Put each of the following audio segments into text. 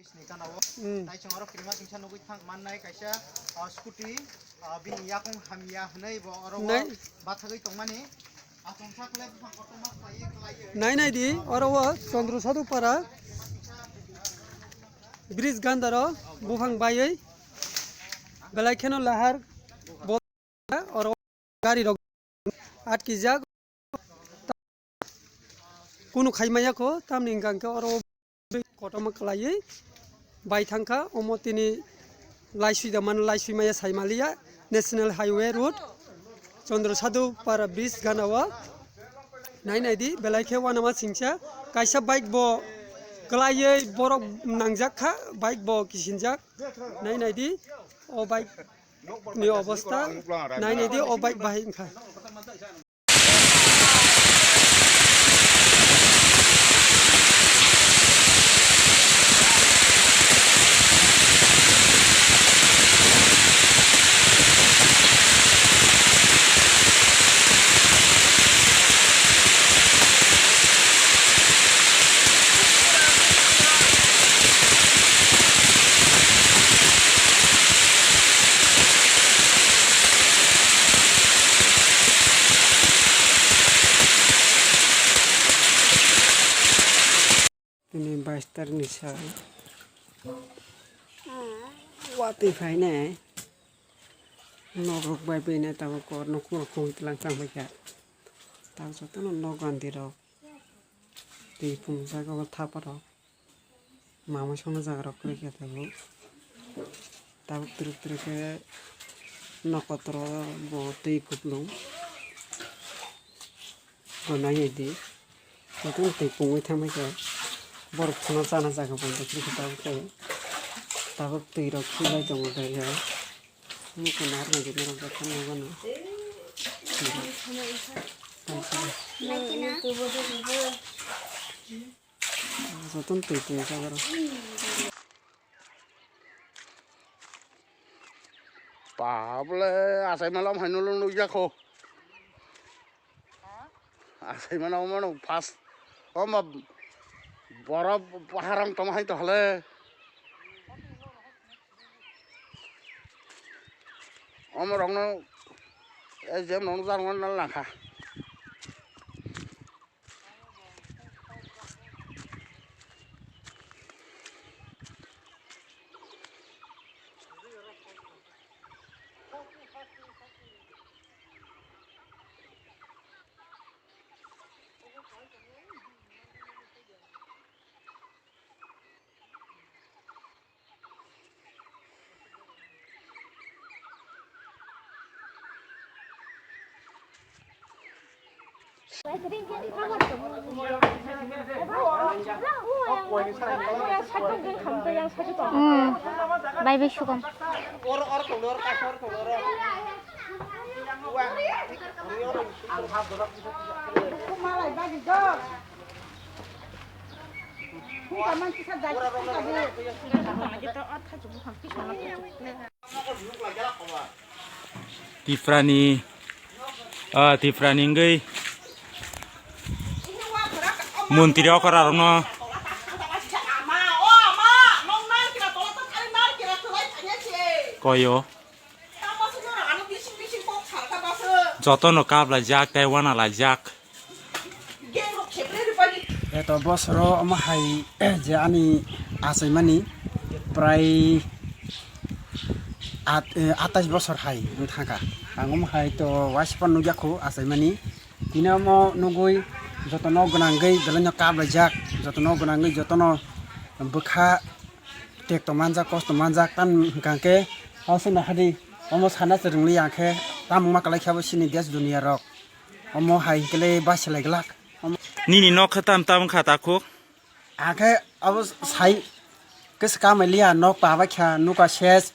Bisni kanao, tai cengoro kirima tingsa nugui tang mannai kaisa scooty bini yakung hamia hnei bo oro bathagui tongmani atongsa kle bufang kotoma khlaiye khlaiye nai nai di oro wo Chandra Sadhu para bridge gandaro bufang bayei belai kheno lahar oro gari rok atkijak kunu khaimaya ko tamni gangke oro kotoma khlaiye bai thangka omotini laisui daman laisui maya saimaliya national highway road Chandra Sadhu para bridge ganawa nai nai di belai khe wanama singcha kaisa bike bo klaiye borok nangjak kha bike bo kisinjak nai nai di o bike ni obostha nai nai di o bike bahai kha ini baster nisa wati faine norok bai bene taw ko nokku ko itlang sang baja taw sotono nogandi ro ti pung jaga ko thaparo mama sono jaga ro kre ke taw truk ke nokotro bo ti kuplung gonai di sotono ti pung ithang baja borok khana chana jaga bo truk taw ti ro khilai jong ga ya muko nar na jina ro kan ngana soton ti pung jaga ro Pable asai malam hanulung nu jakho. Asai malam mano pas. Oma borab paharang tomahai to hale. Oma rongno jem nong jarngon nal nakha. 바이바이 수건. Tifrani ngai Muntiri akararno koyo jotono kabla jak taiwan ala jak eto bosro amahai je ani asai mani prai 28 bosor hai thangka angom hai to waspan nujakho asai mani dinamo nugui jotono gonangai dalanyo kabla jak jotono gonangai jotono bukha tek to manja kost to manja tan gangke ausna hadi omo sana serungli yakhe tamung makalai khabo sini des dunia rok omo hai kele baselai glak nini nok khatam tam khata ko akhe abo sai keska melia nok pawa kha nuka ses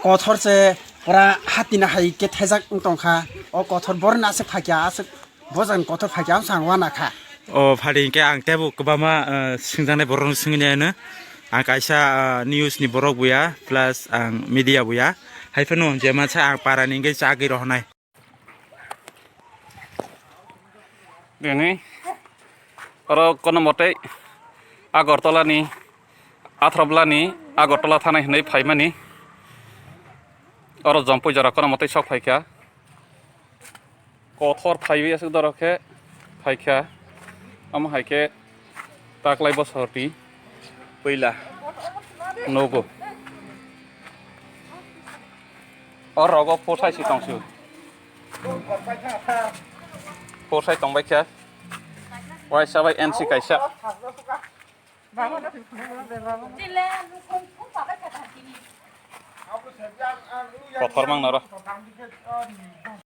kothor se pura hatina hai ke thajak tongkha o kothor borna se phakya ase bojan kothor phakya sangwana kha o phading ke ang tebu kbama singjane borong singine ang kaisa news ni borok buya plus ang media buya haifano jema cha ang parani ngai chagi rohnai dene aro kono mote Agartala ni आथ्राब्लानि आगरतला थानाय होननाय फाइमानि और जम्पै जराखना मते सक फाइखा कथर फाइबेसो दरखे फाइखा am हाइके ताकलाय बसरति पहिला नगो और रगो फोसाइ सितंसु फोसाइ तंबायखा वाइ साबाय एनसि काइसा कथर मांनार